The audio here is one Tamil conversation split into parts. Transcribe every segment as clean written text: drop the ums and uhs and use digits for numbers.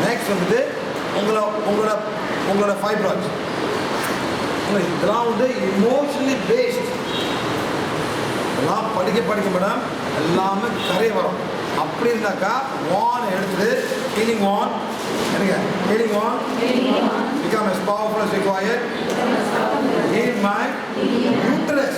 நெக்ஸ்ட் வந்து உங்களோட ஃபைப்ராய்ட்ஸ். இதெல்லாம் வந்து இமோஷனலி பேஸ்ட். இதெல்லாம் படிக்க மேடம் எல்லாமே கரை வரும். அப்படி இருந்தாக்கா வான் எடுத்துட்டு ஹீலிங் வான் எனக்கு healing van become as powerful as required. Heal my uterus.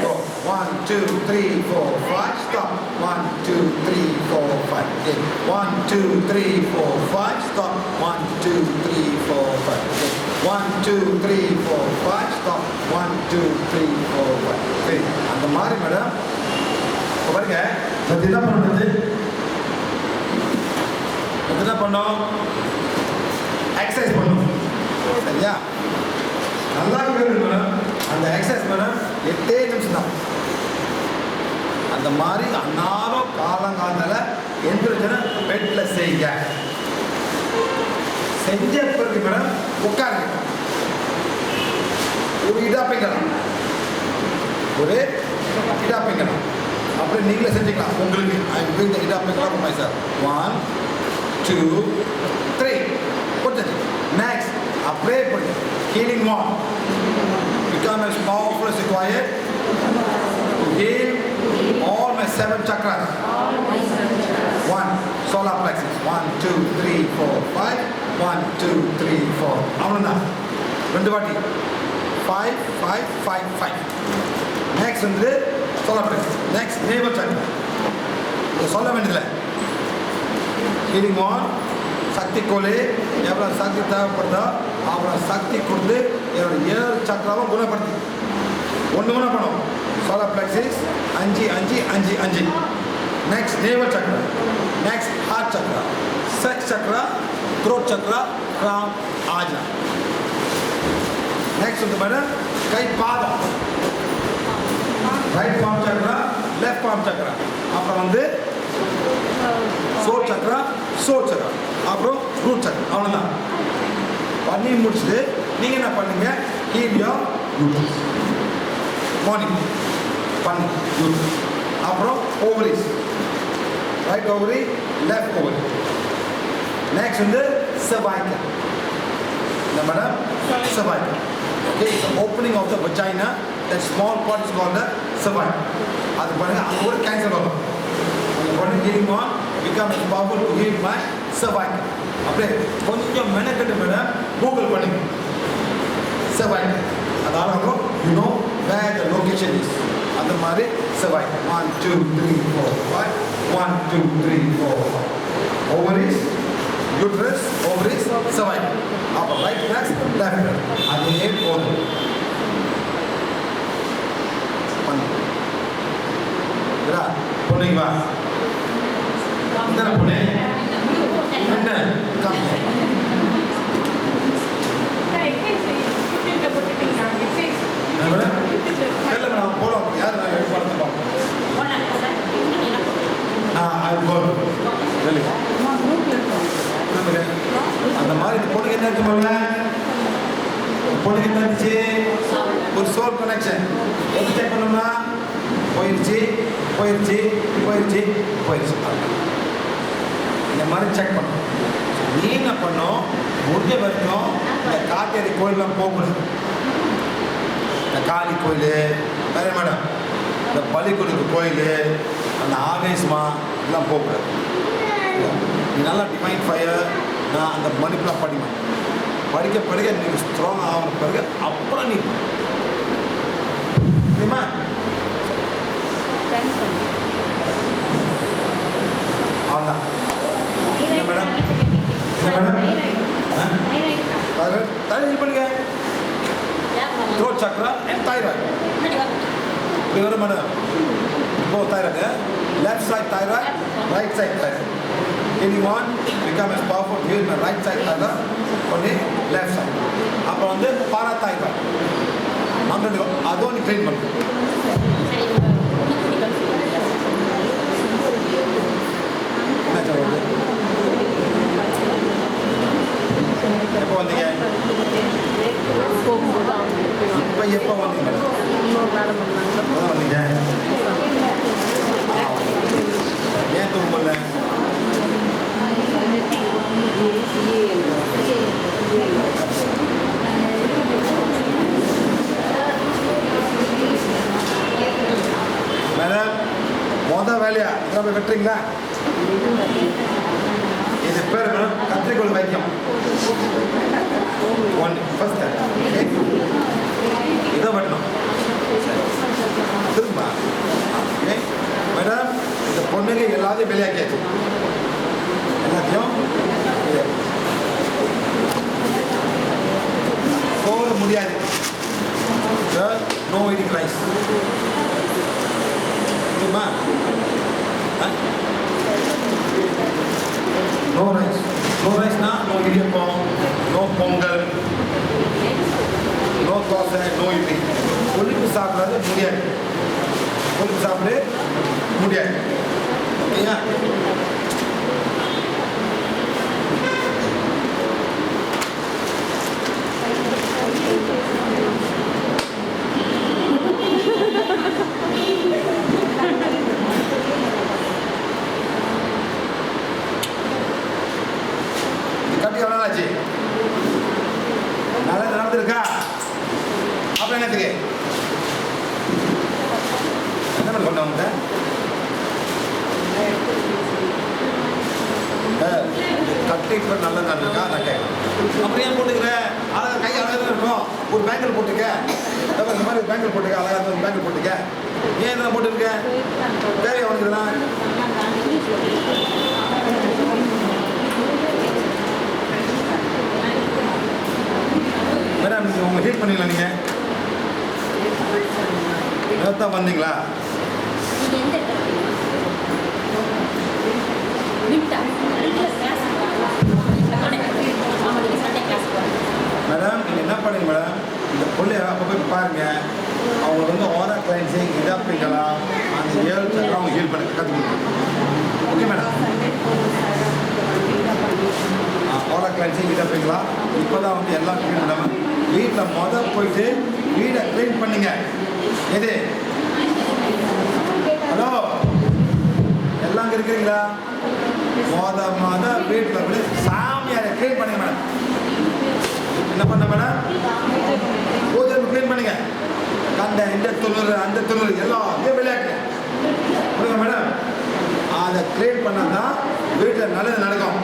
Go 1 2 3 4 5 stop. 1 2 3 4 5 again. 1 2 3 4 5 stop. 1 2 3 4 5 again. 1 2 3 4 5 stop. 1 2 3 4 5. சரி, அந்த மாதிரி மேடம் பாருங்க. அது என்ன பண்ணுறது? என்ன பண்ணோம்? எக்ஸசைஸ் பண்ணும். சரியா? நல்லா கேட்குது மேடம். அந்த எக்ஸசைஸ் மேடம் 8 நிமிஷம் தான். அந்த மாதிரி அன்னாரம் காலங்காலத்தில் எந்திரிச்சுன்னா பெட்டில் செய்யுங்க. செஞ்ச பிறகு மேடம் உட்காருங்க. ஒரு இடாப்பைக்கலாம், ஒரு இடாப்பைக்கலாம். அப்புறம் நீங்களே செஞ்சுக்கலாம். உங்களுக்கு இந்த இடாப்பைக்கலாம் போய் சார் 1 2 3 கொடுத்துச்சு. நெக்ஸ்ட் அப்படியே பண்ணு. Healing van become as powerful as required to heal all my 7 chakras. 1 solar plexus 1 2 3 4 5 1 2 3 4 அவ்வளோதான். 2 வாட்டி 5 5 5 5. நெக்ஸ்ட் வந்து solar plexus. Next navel chakra. இது சொல்ல வேண்டியதில்லை. ஹீலிங் வான் சக்தி கோலே எவ்வளோ சக்தி தேவைப்படுதோ அவ்வளோ சக்தி கொடுத்து என்னோட 7 சக்கராவும் குணப்படுத்தி ஒன்று குணம் பண்ணும். சோலார் பிளெக்ஸிஸ் 5 5 5 5. நெக்ஸ்ட் நேவல் சக்கரா. நெக்ஸ்ட் ஹார்ட் சக்கரா, செக்ஸ் சக்கரா, த்ரோட் சக்கரா, கிரவுன் ஆஜ்னா. நெக்ஸ்ட் வந்து மேடம் கை பாதம், ரைட் பாம் சக்கரா, லெஃப்ட் பாம் சக்கரா. அப்புறம் வந்து சோல் சக்கரா, சோல் சக்கரா, அப்புறம் ரூட் சக்கரா. அவ்வளோதான். பண்ணி முடிச்சுட்டு நீங்கள் என்ன பண்ணுங்க? ஹீலியோ மார்னிங் பண்ணு. அப்புறம் ovaries, right ovary, left ovary. Next வந்து cervical. இந்த madam cervical. Okay, it's the opening of the vagina. That small part is called the cervical. அது பாருங்க, அங்கே ஒரு கேன்சர் வரும். அந்த பொண்ணு healing on become as powerful to heal my cervical. அப்படியே கொஞ்சம் மெனக்கெட்டு மேடம் கூகுள் பண்ணுங்க cervical. அதாவது you know where the location is. அந்த மாதிரி cervical 1 2 3 4 5 1 2 3 4 5. ovaries, uterus, ovaries, cervical. அப்போ ரைட் breast, left breast. அதே போதும் பண்ணுங்க. பொண்ணுங்க வா, என்ன பொண்ணு என்ன கம்மி தெரியல மேடம். போகிறோம் யார் நான் படத்தை பார்ப்போம். அந்த மாதிரி இந்த பொண்ணுக்கு என்ன இருக்கு மேல? பொண்ணுக்கு என்ன இருந்துச்சு? ஒரு சோல் கனெக்ஷன். எப்படி செக் பண்ணோம்னா போயிடுச்சு போயிடுச்சு போயிடுச்சு போயிடுச்சு. இந்த மாதிரி செக் பண்ணணும். நீ என்ன பண்ணோம்? முடிஞ்ச வரைக்கும் இந்த காட்டேரி கோயிலெலாம் போகக்கூடாது. இந்த காளி கோயில் வேறு மேடம், இந்த பள்ளிக்கூடத்து கோயில், அந்த ஆவேசமா இதெல்லாம் போகக்கூடாது. நீ நல்லா டிவைன் ஃபயர் நான் அந்த மணிப்பெலாம் படிப்பேன். படிக்க படிக்க நீங்கள் ஸ்ட்ராங் ஆகின பிறகு அப்புறம் நீ தெரியுமா? அவ்வளோதான். என்ன மேடம்? என்ன மேடம்? தைராய்டு பண்ணுங்க. த்ரோட் சக்ரா அண்ட் தைராய்டு இப்படி வரும் மேடம். இப்போ thyroid left side thyroid, right side thyroid. Anyone become as powerful here my right side thyroid only left side. அப்புறம் வந்து parathyroid. அங்கே அதுவும் நீ ட்ரெயின் பண்ணு. என்ன சொல்றது? எப்போ வந்தீங்க? இப்போ எப்போ வந்தீங்க? வந்தீங்க ஏன் தூங்கல? போய் வெட்டுறீங்களா? இது பேர் கத்திரிக்கோள் வைத்தியம். ஒன் ஃபர்ஸ்ட் இதை வெட்டணும். திரும்ப மேடம் இந்த பொண்ணுங்க எல்லாத்தையும் வெளியாக்கியாச்சு. எல்லாத்தையும் போட முடியாது. No eating rice. தெரியுமா? No rice. நோ ரைஸ்னா no idiyappam, no pongal, no dosa, no idli. கொழுப்பு சாப்பிடாது முடியாது. கொழுப்பு சாப்பிட முடியாது. ஓகேயா? கட்டி எவ்வளோ ஆச்சு? நல்லது நடந்திருக்கா? அப்புறம் என்னத்துக்கு என்ன பண்ண கொண்டவங்க? கட்டி இப்போ நல்லது நடந்திருக்கா? நான் கேட்குறேன். அப்புறம் ஏன் போட்டுக்கிறேன்? அழகாக கை அழகாக இருக்கும். ஒரு பேங்கில் போட்டுக்க. இந்த மாதிரி பேங்கில் போட்டுக்க. அழகாக ஒரு பேங்கில் போட்டுக்க. ஏன் இதெல்லாம் போட்டுருக்கேன்? தேவையா உனக்கு இதெல்லாம்? மேடம் நீங்கள் உங்கள் ஹீட் பண்ணிங்களா? நீங்கள் நேரத்தான் வந்தீங்களா? மேடம் நீங்கள் என்ன பண்ணுங்க மேடம், இந்த பொண்ணு அப்போ போய் பாருங்கள். அவங்க வந்து ஓரா கிளைன்ஸிங் இதாப்பிக்கலாம் அந்த 7 சக்கரம் அவங்க ஹீல் பண்ண கற்றுக்கணும். Okay madam? ஓரா கிளைன்ஸிங் இதாப்பிக்கலாம். இப்போ தான் வந்து எல்லாம் க்ளீன் பண்ணாமல் வீட்டில் போயிட்டு வீடை க்ளீன் பண்ணுங்க. எது? ஹலோ எல்லாம் அங்கே இருக்கிறீங்களா? வீட்டில் போய் சாமியாரை க்ளீன் பண்ணுங்க மேடம். என்ன பண்ண மேடம்? பூஜை க்ளீன் பண்ணுங்க. கண்ட இந்த துணூறு அந்த துணூறு எல்லாம் விளையாட்டு புரியுங்க மேடம்? அதை க்ளீன் பண்ணால் தான் வீட்டில் நல்லது நடக்கும்.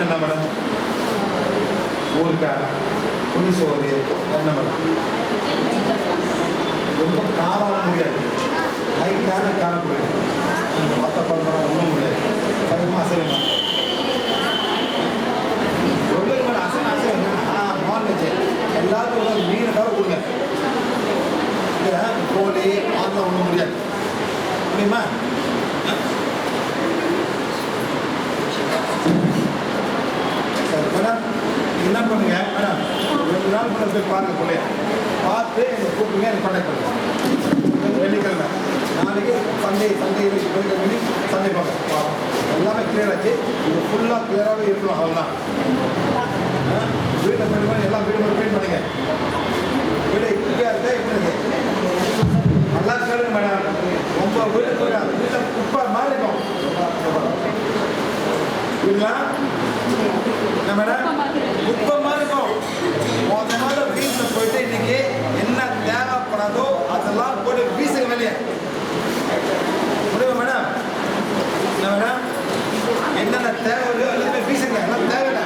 என்ன மேடம்? ஊருக்கா புளி சோறு என்ன மேடம்? ரொம்ப காரம் முடியாது. லைட்டான காரம் முடியாது. மற்ற பழம் ஒன்றும் முடியாது. சரிமா அசைவமா? ரொம்ப மேடம் அசைவம் நான்வெஜ் எல்லாத்துக்கும் ஒரு மீனை தவிர கொடுங்க. கோழி அதெல்லாம் ஒன்றும் முடியாது. முடியுமா? மேடம் என்ன பண்ணுங்க மேடம், 2 நாள் கூட போய் பாருங்க பிள்ளைய பார்த்து என்னை கூப்பிடுங்க, எனக்கு கான்டாக்ட் பண்ணுங்க. வெள்ளிக்கிழமை நாளைக்கு சண்டே பண்ணி சண்டே பார்க்க எல்லாமே கிளியர் ஆச்சு. இது ஃபுல்லாக கிளியராகவே இருக்கணும். அவ்வளோதான். வீட்டை க்ளீன் பண்ணி எல்லாம் வீடு க்ளீன் பண்ணுங்க. வீடை குப்பையாக இருக்கா எப்படி நல்லா கேளுங்க மேடம். ரொம்ப வீட்டில் குப்பை மாதிரி இருக்கும் வீடுங்களா? என்ன மேடம்? குப்பை மாதிரி இருக்கும். மொதல் வீட்டில் போயிட்டு இன்னைக்கு என்ன தேவைப்படாதோ அதெல்லாம் போட்டு வீசுங்க வெளியே. முடியுமா மேடம்? என்னென்ன தேவையோ எல்லாமே வீசுங்க, எல்லாம் தேவையில்லை.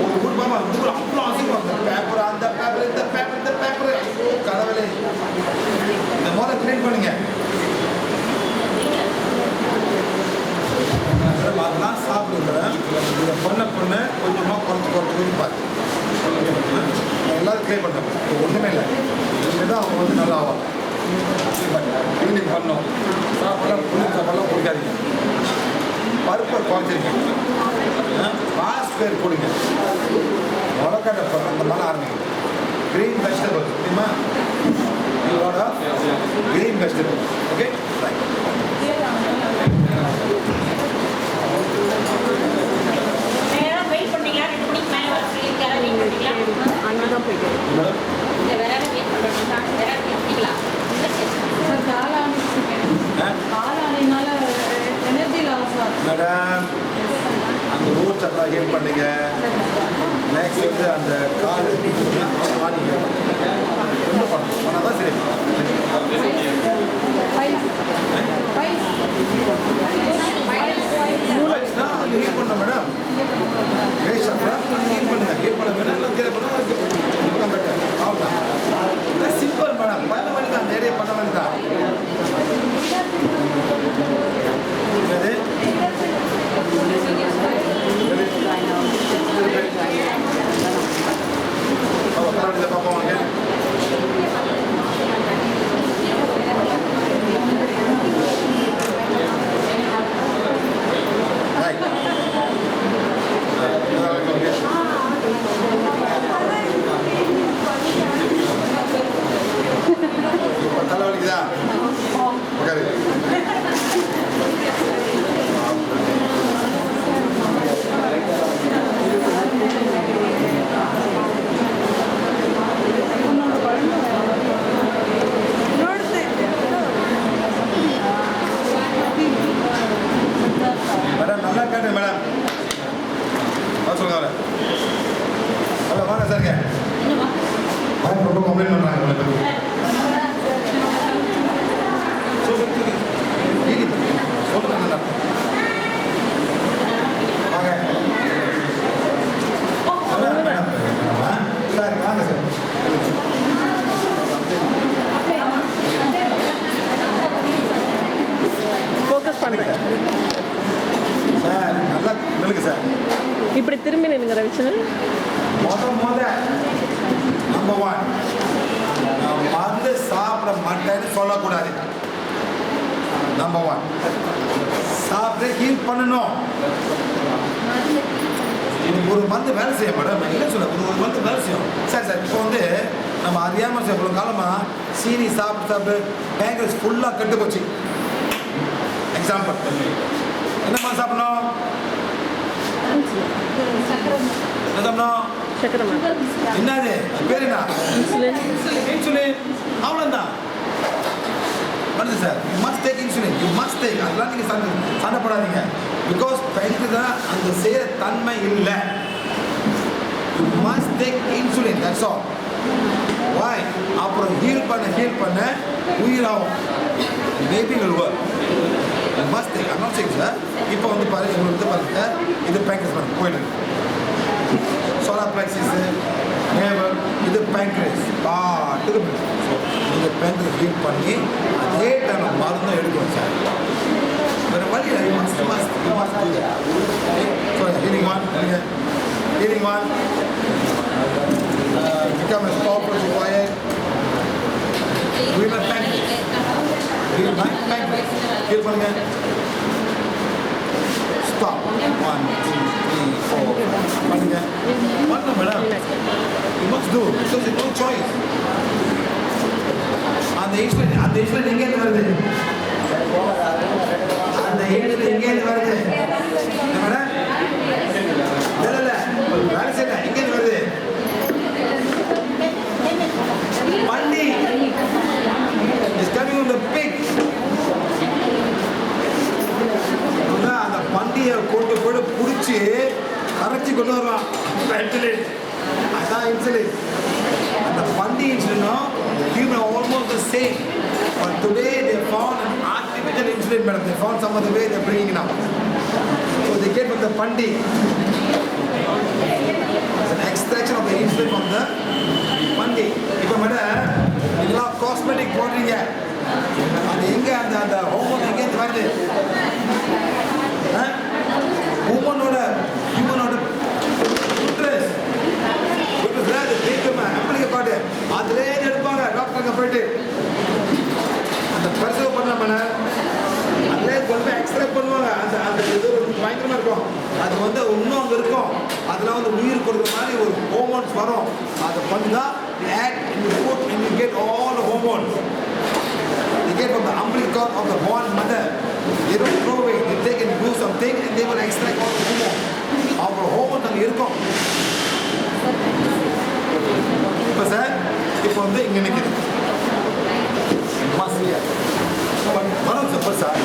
ஒரு குடும்பமா அவ்வளோ அவசியம். பேப்பர், அந்த பேப்பர், இந்த பேப்பர், இந்த பேப்பர், கடவுளே. இந்த முதல்ல கிளீன் பண்ணுங்க. அதெல்லாம் சாப்பிடுறேன். இதை பண்ண கொஞ்சமாக குறைச்சி பார்த்து எல்லாரும் கிளீன் பண்ணோம். ஒன்றுமே இல்லை, இதுதான் அவங்க வந்து நல்லா ஆகும். கிளீனிங் பண்ணோம். சாப்பாடெல்லாம் கொடுக்காதீங்க. பருப்பை குறைச்சிருக்கீங்க. பாஸ் பேர் கொடுங்க. முளைக்கட்டை அந்த மாதிரி ஆரம்பிக்கும். கிரீன் வெஜிடபிள் தெரியுமா? இதோட கிரீன் வெஜிடபிள். ஓகே, அங்கதான் போயிட்டு காலானால எனர்ஜி லாஸ் ஆகும் மேடம். அந்த ரூட்ஸ் எல்லாம் ஹீல் பண்ணுங்க. நெக்ஸ்ட் வந்து அந்த கால் ஒன்றும் பண்ணால் தான் சரி. அது ஹீல் பண்ண மேடம். ஹீல் பண்ணுங்க. ஹீல் பண்ண மேடம் சிம்பிள் மேடம். பண்ண வேண்டியதான், நிறைய பண்ண வேண்டியதான். பார்ப்போம். தலைவலிக்குதா? மேடம் நல்லா கேட்டேன் மேடம். சொல்லுங்க. ஹலோ, வாங்க சாருங்க. ரொம்ப கம்ப்ளைண்ட் பண்ணுறாங்க உங்களை பற்றி. சொல்லுங்க. வாங்க மேடம். சார் வாங்க சார். ஃபோக்கஸ் பண்ணுங்க சார். நல்லா நிலுங்க சார். இப்படி திரும்பி நின்னுங்க ரவிச்சந்திரன். நம்பர் 1, நான் மருந்து சாப்பிட மாட்டேன்னு சொல்லக்கூடாது. நம்பர் 1, சாப்பிட்டு ஹீல் பண்ணணும். ஒரு மருந்து வேலை செய்ய மேடம். என்ன சொல்ல, ஒரு மருந்து வேலை செய்யும். சரி சார். இப்போ வந்து நம்ம அறியாமல் சார் இவ்வளோ காலமாக சீனி சாப்பிட்டு பேங்கல்ஸ் ஃபுல்லாக கெட்டு போச்சு. எக்ஸாம்பிள், என்ன மாதிரி சாப்பிடணும்? என்னது பேர் என்ன? இன்சுலின். அவ்வளோதான் வருது sir. You must take insulin. You must take. அதெல்லாம் நீங்கள் சண்டைப்படாதீங்க. பிகாஸ் பெயினுக்கு தான் அந்த செய்கிற தன்மை இல்லை. You must take insulin. That's all. வாய் அப்புறம் ஹீல் பண்ண உயிராகும். Maybe will work. You must take. I'm not saying sir. இப்போ வந்து பாருங்க, உங்களுக்கு பாருங்க, இது பேங்கஸ் பாருங்க போயிடுது. solar plexus, navel, இது pancreas. நீங்கள் pancreas ஹீல் பண்ணி அதே டைம் மருந்து எடுக்கணும் சார். வேறு வழி இல்லை. You must do that. So healing one, become as powerful as required. Heal pancreas. Heal பண்ணுங்க. Stop. 1, 2, 3, 4, 5. பண்ணுங்க. பண்ணணும் madam. You must do because there's no choice. அந்த இன்சுலின் எங்கேருந்து வருது? அந்த இன்சுலின் எங்கேருந்து வருது? மேடம் இல்லை வேலை செய்யல. எங்கேருந்து வருது? பண்டி is coming from the pig. அந்த பண்டியை கொண்டு போய் பிடிச்சி கரைச்சி கொண்டு வருவான். அதான் இன்சுலின். அந்த பண்டி இன்சுலினும் human are almost the same. But today they found an artificial insulin, madam. They found some other way they're bringing it up. they get from the pandi. It's an extraction of the insulin from the pandi. இப்போ மேடம் இதெல்லாம் காஸ்மெட்டிக் போடுறீங்க, அது எங்கே அந்த அந்த ஹோமோன் எங்கேருந்து வருது? ஹியூமனோட யூட்ரஸ் அது தேய்க்குமா அம்பளிக்க பாட்டு அதிலே எடுப்பாங்க டாக்டருங்க போயிட்டு அந்த பரிசோதனை பண்ண அதிலே கொண்டு போய் எக்ஸ்ரே பண்ணுவாங்க. அந்த அந்த இது ஒரு பயங்கரமாக இருக்கும். அது வந்து இன்னும் அங்கே இருக்கும். அதில் வந்து உயிர் கொடுக்குற மாதிரி ஒரு ஹோமோன்ஸ் வரும். அதை பண்ணா add in the food and you get all the hormones. They get from the umbilical cord of the born mother. They don't throw away. They take and do something and they will extract all the hormones. அவங்க ஹோமோன்ஸ் அங்கே இருக்கும். இப்போ சார் இப்போ வந்து இங்கே நிற்கிது மாசியா வரும் சார் சார்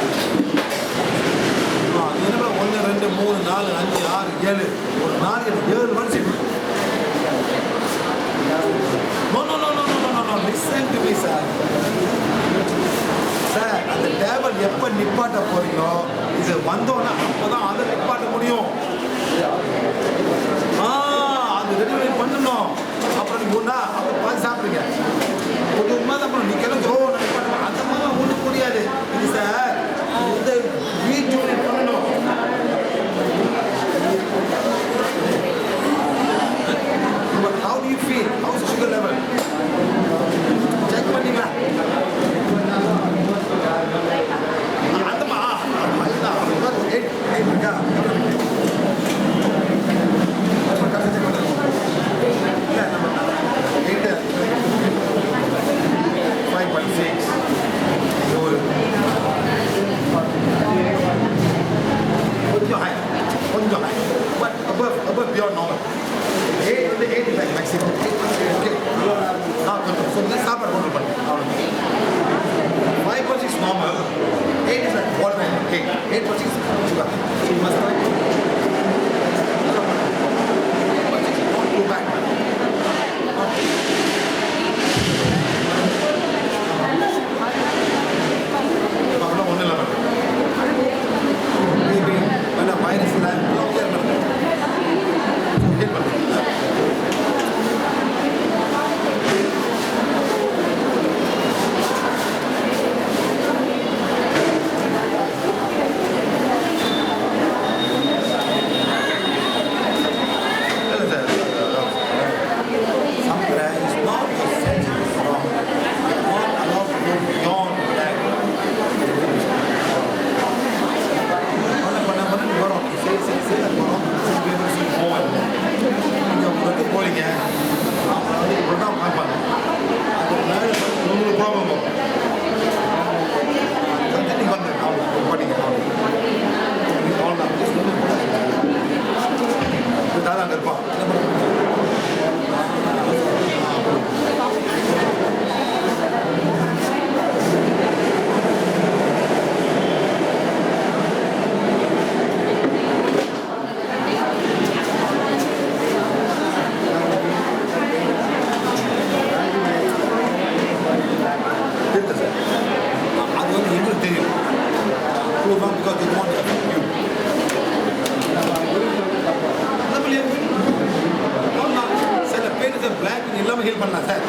என்ன 1 2 3 4 5 6 7 ஒரு 7 வருஷம். No, listen to me, sir. Sir, அந்த டேபிள் எப்போ நிப்பாட்ட போறீங்களோ இது வந்தோன்னா அப்போ தான் அதை நிப்பாட்ட முடியும். அது ரெடி பண்ணணும். அப்புறம் நீங்கள் ஒன்றா அப்புறம் பார்த்து சாப்பிடுங்க. ஒரு மாதிரி அப்புறம் நீங்கள் கிளம்பி நிப்பாட்ட அந்த மாதிரி ஒன்றும் முடியாது. இது சார் இந்த ரீஜூனேட் பண்ணணும். But how do you feel? How is sugar level? Check பண்ணீங்களா? அந்தமா அதுதான் 8 இருக்கா? நம்ம காசு செக் பண்ணுங்க. இல்ல நம்ம 8 5.6 கொஞ்சம் high but above beyond normal. 8 வந்து 8 is like maximum. Okay. கொஞ்சம் so let's start at control பண்ணு. 5.6 normal. 8 is like borderline. Okay. 8.6 sugar. So you must try. 8.6 not too bad. அவ்வளோ ஒன்றும் இல்லை மேபி வேணா வைரஸ் இல்லை எல்லாமே ஹீல் பண்ணலாம் சார்.